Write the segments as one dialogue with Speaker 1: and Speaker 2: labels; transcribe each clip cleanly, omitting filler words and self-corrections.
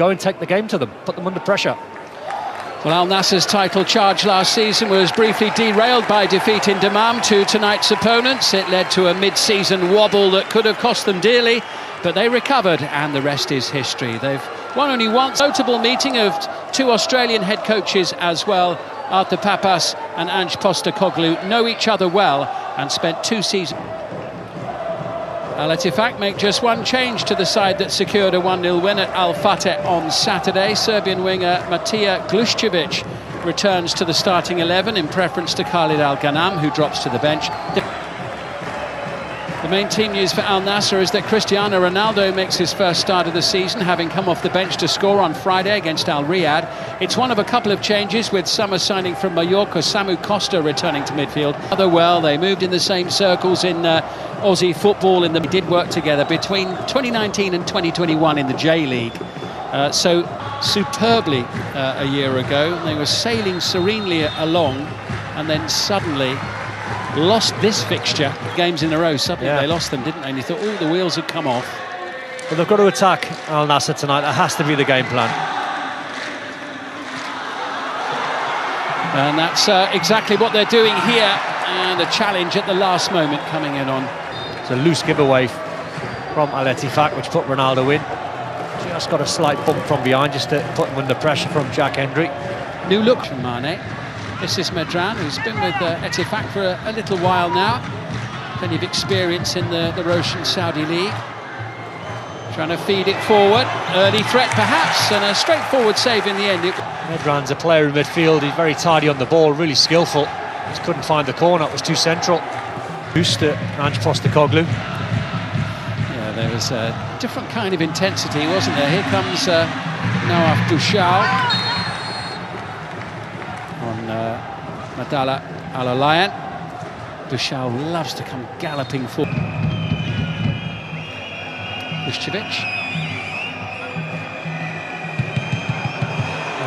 Speaker 1: go and take the game to them, put them under pressure.
Speaker 2: Well, Al Nassr's title charge last season was briefly derailed by defeat in Dammam to tonight's opponents. It led to a mid-season wobble that could have cost them dearly, but they recovered, and the rest is history. They've won only once. Notable meeting of two Australian head coaches as well. Arthur Papas and Ange Postecoglou know each other well and spent 2 seasons. Ettifaq make just one change to the side that secured a 1-0 win at Al Fateh on Saturday. Serbian winger Matija Gluščević returns to the starting 11 in preference to Khalid Al Ghanam, who drops to the bench. The main team news for Al Nassr is that Cristiano Ronaldo makes his first start of the season, having come off the bench to score on Friday against Al Riyadh. It's one of a couple of changes, with summer signing from Mallorca Samu Costa returning to midfield. Well, they moved in the same circles in Aussie football. They did work together between 2019 and 2021 in the J-League. So superbly a year ago, they were sailing serenely along, and then suddenly lost this fixture. Games in a row, suddenly they lost them, didn't they? And you thought, oh, the wheels had come off.
Speaker 1: Well, they've got to attack Al Nassr tonight. That has to be the game plan.
Speaker 2: And that's exactly what they're doing here. And a challenge at the last moment coming in on.
Speaker 1: It's a loose giveaway from Al Ettifaq, which put Ronaldo in. Just got a slight bump from behind, just to put him under pressure from Jack Hendry.
Speaker 2: New look from Mane. This is Medran, who's been with Ettifaq for a little while now. Plenty of experience in the Roshan Saudi League. Trying to feed it forward. Early threat perhaps, and a straightforward save in the end.
Speaker 1: Medran's a player in midfield. He's very tidy on the ball, really skillful. Just couldn't find the corner, it was too central. Boost to Ange Postecoglou.
Speaker 2: Yeah, there was a different kind of intensity, wasn't there? Here comes Nawaf Bouchal on Madala Al-Alayan. Bouchal loves to come galloping forward. Gluščević.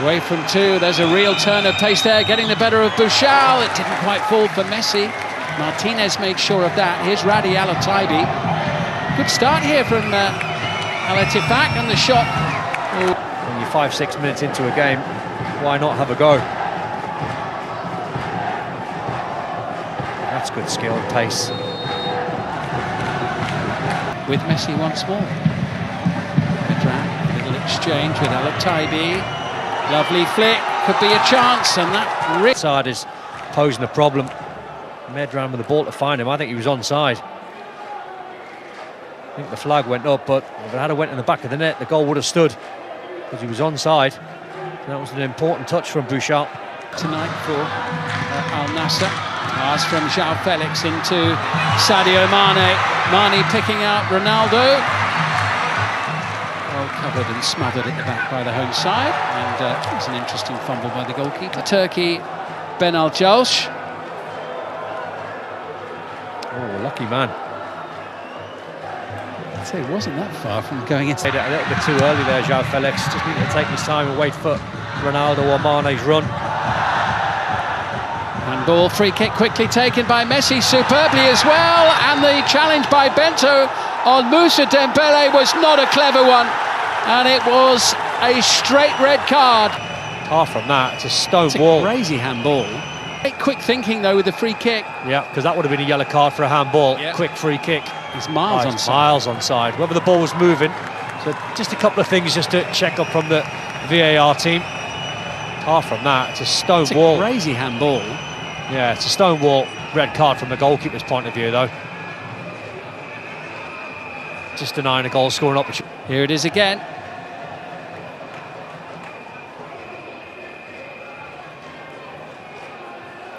Speaker 2: Away from two, there's a real turn of pace there, getting the better of Bouchal. It didn't quite fall for Messi. Martinez made sure of that. Here's Radi Al-Taibi. Good start here from Al Ettifaq, and the shot.
Speaker 1: When you're 5-6 minutes into a game, why not have a go? That's good skill and pace.
Speaker 2: With Messi once more. Medran, little exchange with Al-Taibi. Lovely flick, could be a chance, and that
Speaker 1: side is posing a problem. Medran with the ball to find him. I think he was onside. I think the flag went up, but if it had went in the back of the net, the goal would have stood, because he was onside. That was an important touch from Bouchal.
Speaker 2: Tonight for Al Nassr. Pass from João Felix into Sadio Mane. Mane picking out Ronaldo. Well covered and smothered at the back by the home side, and it was an interesting fumble by the goalkeeper. Turkey, Ben Al-Jalsh.
Speaker 1: Oh, lucky man.
Speaker 2: I'd say it wasn't that far from going into.
Speaker 1: A little bit too early there, João Felix. Just needed to take his time and wait for Ronaldo or Mane's run.
Speaker 2: Handball, free kick quickly taken by Messi, superbly as well, and the challenge by Bento on Moussa Dembele was not a clever one, and it was a straight red card.
Speaker 1: Apart from that, it's a stone wall.
Speaker 2: Crazy handball. Quick thinking though with the free kick.
Speaker 1: Yeah, because that would have been a yellow card for a handball. Yep. Quick free kick.
Speaker 2: It's miles onside.
Speaker 1: Miles onside. Whether the ball was moving. So just a couple of things just to check up from the VAR team. Apart from that, it's a stone wall.
Speaker 2: Crazy handball.
Speaker 1: Yeah, it's a stone wall. Red card from the goalkeeper's point of view though. Just denying a goal scoring opportunity.
Speaker 2: Here it is again.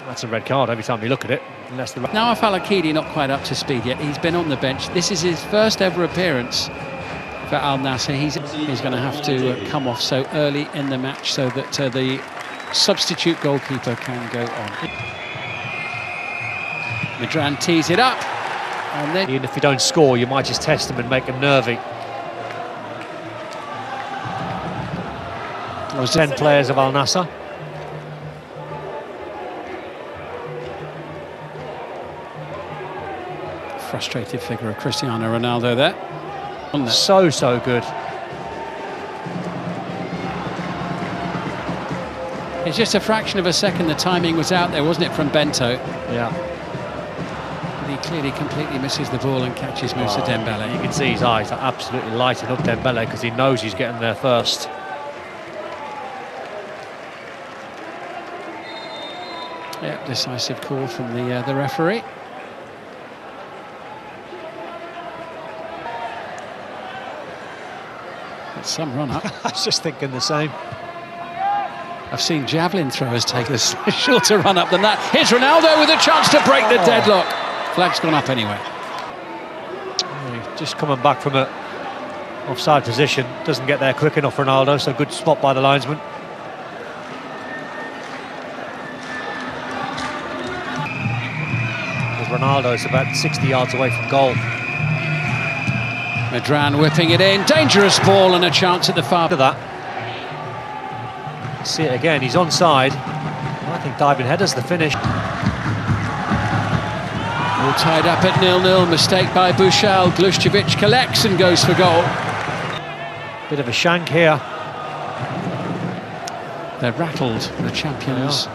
Speaker 1: That's a red card every time you look at it. Unless the
Speaker 2: Nawaf Al-Akidi not quite up to speed yet. He's been on the bench. This is his first ever appearance for Al Nassr. He's going to have to come off so early in the match so that the substitute goalkeeper can go on. Medran tees it up, and then
Speaker 1: even if you don't score, you might just test them and make them nervy. 10 players of Al Nassr.
Speaker 2: Frustrated figure of Cristiano Ronaldo there.
Speaker 1: So good.
Speaker 2: It's just a fraction of a second the timing was out there, wasn't it, from Bento?
Speaker 1: Yeah.
Speaker 2: But he clearly completely misses the ball and catches Moussa Dembele.
Speaker 1: You can see his eyes are absolutely lighting up Dembele because he knows he's getting there first.
Speaker 2: Yeah, decisive call from the referee. That's some run up.
Speaker 1: I was just thinking the same.
Speaker 2: I've seen javelin throwers take a shorter run up than that. Here's Ronaldo with a chance to break the deadlock. Flag's gone up anyway.
Speaker 1: Just coming back from a offside position, doesn't get there quick enough, Ronaldo, so good spot by the linesman. Ronaldo's about 60 yards away from goal.
Speaker 2: Medran whipping it in, dangerous ball and a chance at the far.
Speaker 1: Look at that. See it again, he's onside. I think diving header's the finish.
Speaker 2: All tied up at 0-0, mistake by Bouchal. Gluščević collects and goes for goal.
Speaker 1: Bit of a shank here.
Speaker 2: They're rattled, the champions,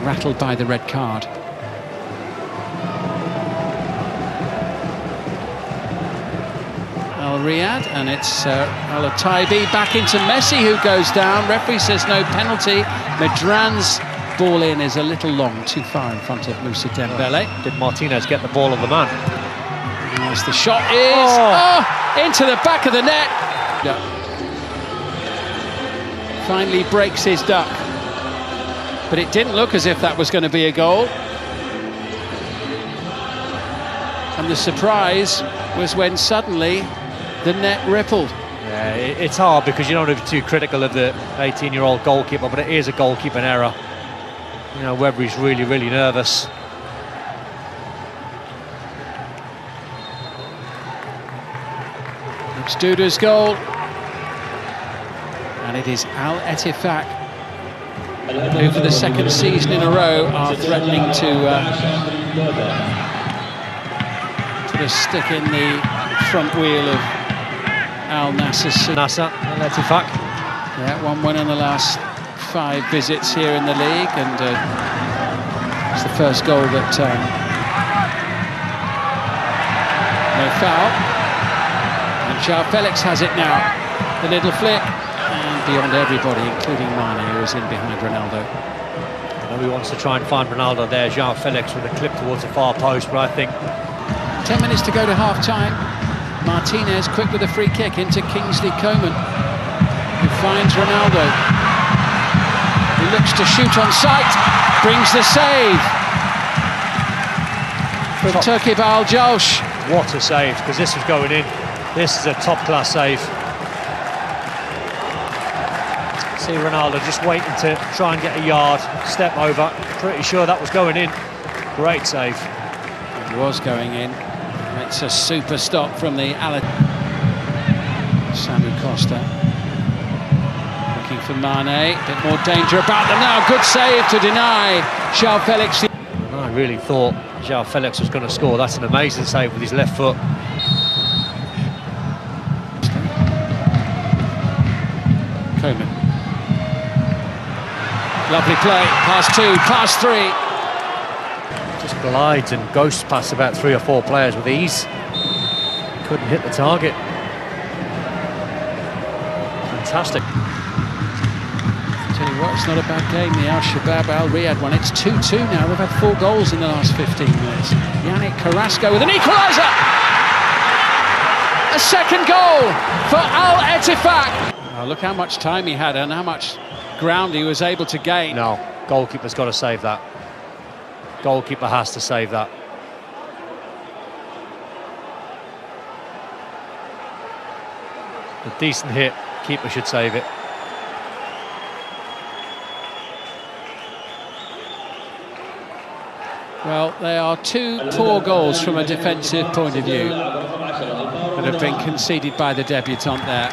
Speaker 2: rattled by the red card. Al Riyad, and it's Al Taibi back into Messi, who goes down. Referee says no penalty. Medran's ball in is a little long, too far in front of Moussa Dembele.
Speaker 1: Did Martinez get the ball on the man?
Speaker 2: As the shot is into the back of the net. Yeah. Finally breaks his duck, but it didn't look as if that was going to be a goal. And the surprise was when suddenly the net rippled.
Speaker 1: Yeah, it's hard because you don't want to be too critical of the 18-year-old goalkeeper, but it is a goalkeeping error. You know, whether he's really, really nervous.
Speaker 2: It's Duda's goal. And it is Al Ettifaq, who for the second season in a row are threatening to put a stick in the front wheel of Al Nassr.
Speaker 1: Nassr, Al Ettifaq.
Speaker 2: Yeah, 1-1 in the last 5 visits here in the league, and it's the first goal that no foul. And João Felix has it now. The little flick, and beyond everybody, including Mane, who is in behind Ronaldo.
Speaker 1: I know he wants to try and find Ronaldo there. João Felix with a clip towards the far post, but I think
Speaker 2: 10 minutes to go to half-time. Martinez quick with a free kick into Kingsley Coman, who finds Ronaldo. He looks to shoot on sight, brings the save from Turkib Al-Jawsh.
Speaker 1: what a save, because this was going in. This is a top-class save. See Ronaldo just waiting to try and get a yard, step over. Pretty sure that was going in. Great save.
Speaker 2: It was going in. It's a super stop from the Samu Costa. Looking for Mane. A bit more danger about them now. Good save to deny João Felix.
Speaker 1: I really thought João Felix was going to score. That's an amazing save with his left foot.
Speaker 2: Coman. Lovely play. Pass 2, pass 3.
Speaker 1: Just glides and ghosts past about 3 or 4 players with ease. Couldn't hit the target. Fantastic.
Speaker 2: Tell you what, it's not a bad game. The Al-Shabaab Al-Riyad one. It's 2-2 now. They've had 4 goals in the last 15 minutes. Yannick Carrasco with an equaliser. A second goal for Al Ettifaq. Oh, look how much time he had and how much ground he was able to gain.
Speaker 1: No, goalkeeper's got to save that. Goalkeeper has to save that. A decent hit, keeper should save it.
Speaker 2: Well, they are 2 poor goals from a defensive point of view that have been conceded by the debutant there.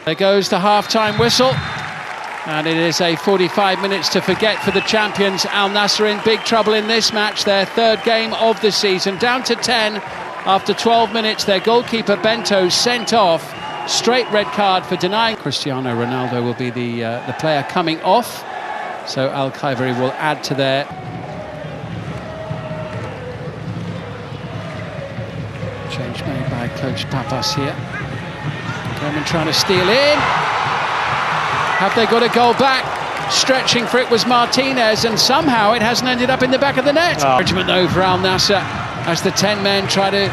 Speaker 2: There goes the half-time whistle, and it is a 45 minutes to forget for the champions. Al Nassr in big trouble in this match, their 3rd game of the season, down to 10 after 12 minutes. Their goalkeeper Bento sent off Straight red card for denying. Cristiano Ronaldo will be the player coming off, so Al-Khaibari will add to their. Change made by coach Papas here. Coleman trying to steal in. Have they got a goal back? Stretching for it was Martinez, and somehow it hasn't ended up in the back of the net. Encouragement though for Al Nassr as the 10 men try to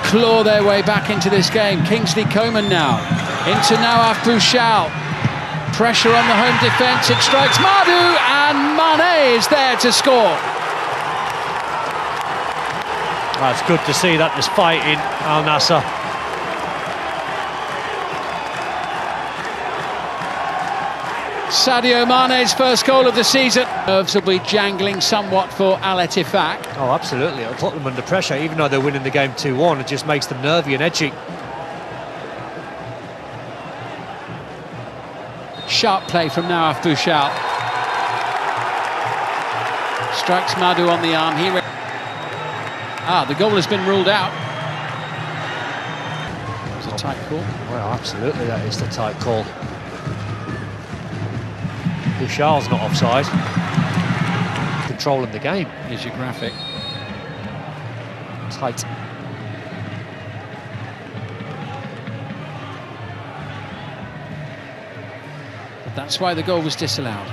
Speaker 2: claw their way back into this game. Kingsley Coman now into Nawaf Bouchal. Pressure on the home defence. It strikes Madu, and Mane is there to score.
Speaker 1: It's good to see that despite in Al Nassr.
Speaker 2: Sadio Mane's first goal of the season. Nerves will be jangling somewhat for Al Ettifaq.
Speaker 1: Oh, absolutely. It'll put them under pressure, even though they're winning the game 2-1. It just makes them nervy and edgy.
Speaker 2: Sharp play from Nawaf Bouchal. Strikes Madu on the arm. The goal has been ruled out. It was a tight call.
Speaker 1: Well, absolutely, that is the tight call. Bouchal's not offside. Controlling the game.
Speaker 2: Here's your graphic.
Speaker 1: Tight.
Speaker 2: But that's why the goal was disallowed.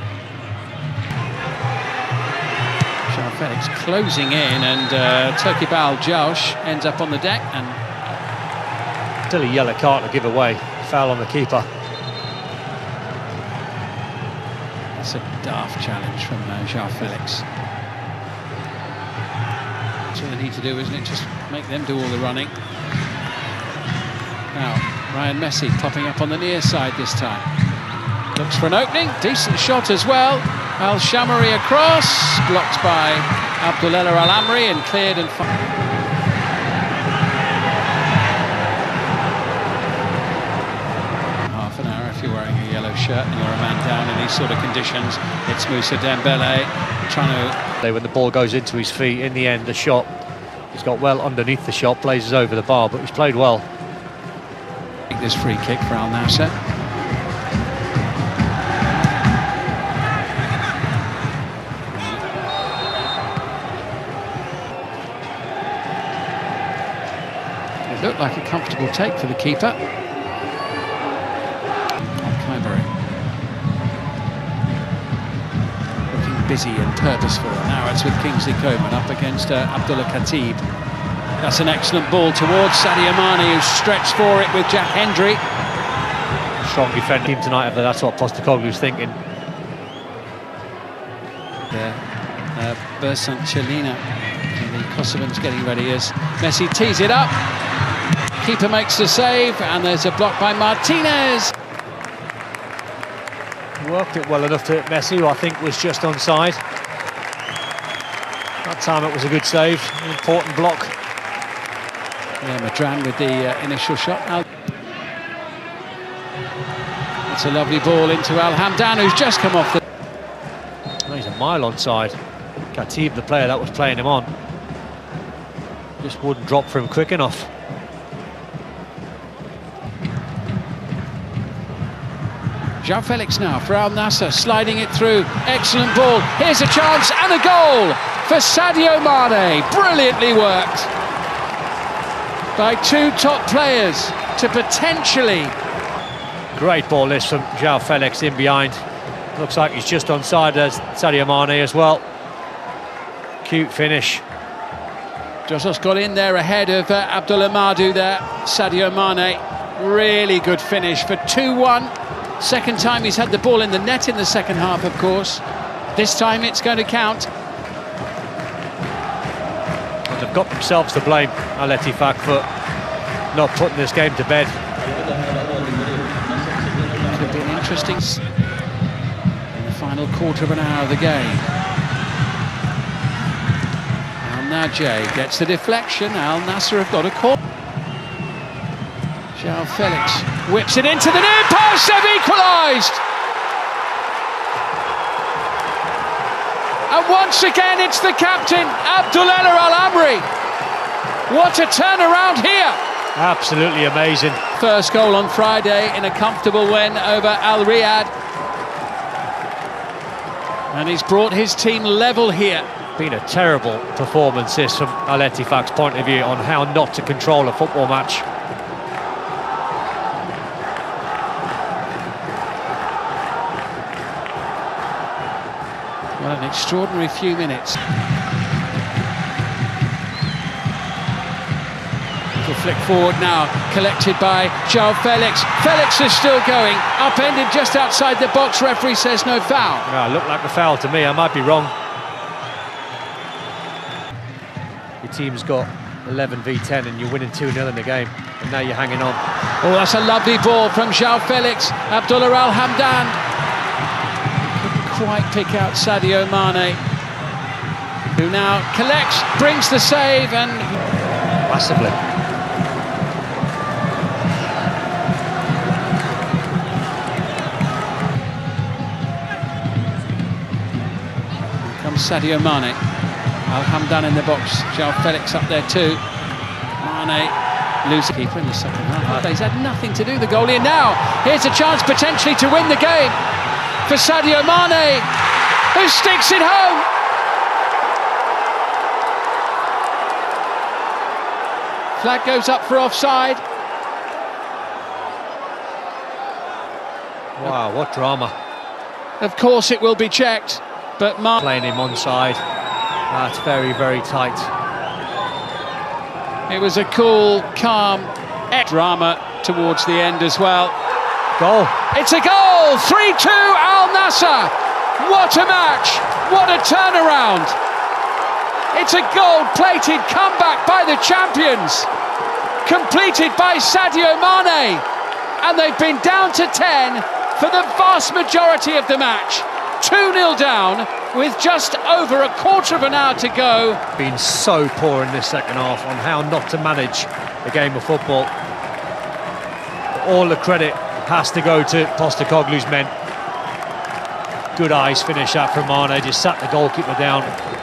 Speaker 2: Felix closing in, and Turkibal Josh ends up on the deck, and
Speaker 1: still a yellow card to give away. Foul on the keeper.
Speaker 2: That's a daft challenge from João Felix. That's all they need to do, isn't it? Just make them do all the running. Now Ryan Messi popping up on the near side this time. Looks for an opening. Decent shot as well. Al-Shamari across, blocked by Abdullah Al-Amri and cleared and half an hour if you're wearing a yellow shirt and you're a man down in these sort of conditions. It's Moussa Dembele trying to...
Speaker 1: When the ball goes into his feet, in the end, the shot, he's got well underneath the shot, blazes over the bar, but he's played well.
Speaker 2: This free kick for Al Nassr. It looked like a comfortable take for the keeper. Al-Khaibari looking busy and purposeful. Now it's with Kingsley Coman up against Abdullah Khatib. That's an excellent ball towards Sadio Mane, who stretched for it with Jack Hendry.
Speaker 1: Strong defending team tonight, but that's what Postecoglou's thinking.
Speaker 2: Bersant Chelina, the Kosovans getting ready as Messi tees it up. Keeper makes the save, and there's a block by Martinez.
Speaker 1: Worked it well enough to hit Messi, who I think was just onside. That time it was a good save, an important block.
Speaker 2: Yeah, Madran with the initial shot. It's a lovely ball into Al Hamdan, who's just come off the...
Speaker 1: Oh, he's a mile onside. Khatib, the player that was playing him on, just wouldn't drop for him quick enough.
Speaker 2: João Felix now for Al Nassr, sliding it through. Excellent ball. Here's a chance and a goal for Sadio Mane. Brilliantly worked by two top players to potentially...
Speaker 1: Great ball this from João Felix in behind. Looks like he's just onside as Sadio Mane as well. Cute finish.
Speaker 2: Josos got in there ahead of Abdullah Madu there. Sadio Mane, really good finish for 2-1. Second time he's had the ball in the net in the second half, of course. This time it's going to count.
Speaker 1: And they've got themselves to blame, Al Ettifaq, for not putting this game to bed.
Speaker 2: Could be an interesting... in the final quarter of an hour of the game. Al Najeh gets the deflection. Al Nassr have got a call. João Felix whips it into the near post. They've equalised. And once again, it's the captain, Abdullah Al-Amri. What a turnaround here.
Speaker 1: Absolutely amazing.
Speaker 2: First goal on Friday in a comfortable win over Al Riyadh. And he's brought his team level here.
Speaker 1: Been a terrible performance this from Al Ettifaq's point of view on how not to control a football match.
Speaker 2: What an extraordinary few minutes. Little flick forward now, collected by João Felix. Felix is still going, upended just outside the box. Referee says no foul.
Speaker 1: Yeah, it looked like a foul to me, I might be wrong. Your team's got 11 v 10 and you're winning 2-0 in the game, and now you're hanging on.
Speaker 2: Oh, that's a lovely ball from João Felix. Abdullah Al Hamdan couldn't quite pick out Sadio Mane, who now collects, brings the save, and
Speaker 1: Massively.
Speaker 2: Here comes Sadio Mane. Al Hamdan in the box, João Felix up there too. Mane loses keeper in the second half. He's had nothing to do, the goalie, and now here's a chance potentially to win the game for Sadio Mane, who sticks it home. Flag goes up for offside.
Speaker 1: Wow, what drama.
Speaker 2: Of course it will be checked, but Mane
Speaker 1: Playing him onside. That's very, very tight.
Speaker 2: It was a cool, calm drama towards the end as well.
Speaker 1: Goal.
Speaker 2: It's a goal! 3-2 Al Nassr! What a match! What a turnaround! It's a gold-plated comeback by the champions, completed by Sadio Mane, and they've been down to 10 for the vast majority of the match. 2-0 down with just over a quarter of an hour to go.
Speaker 1: Been so poor in this second half on how not to manage the game of football. All the credit has to go to Postecoglou's men. Good eyes finish up from Mane, just sat the goalkeeper down,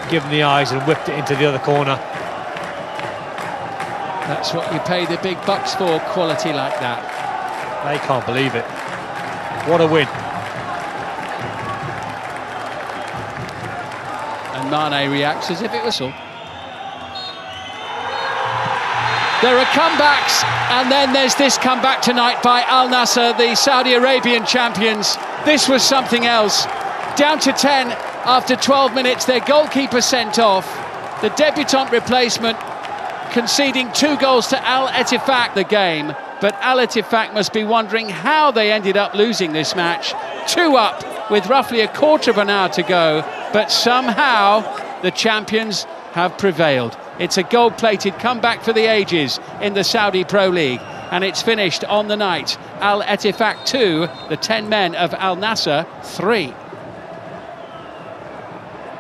Speaker 1: give him the eyes and whipped it into the other corner.
Speaker 2: That's what you pay the big bucks for, quality like that.
Speaker 1: They can't believe it. What a win.
Speaker 2: And Mane reacts as if it was all. There are comebacks, and then there's this comeback tonight by Al Nassr, the Saudi Arabian champions. This was something else. Down to 10 after 12 minutes, their goalkeeper sent off. The debutant replacement conceding 2 goals to Al Ettifaq the game. But Al Ettifaq must be wondering how they ended up losing this match. 2 up with roughly a quarter of an hour to go. But somehow the champions have prevailed. It's a gold-plated comeback for the ages in the Saudi Pro League. And it's finished on the night. Al Ettifaq 2, the 10 men of Al Nassr 3.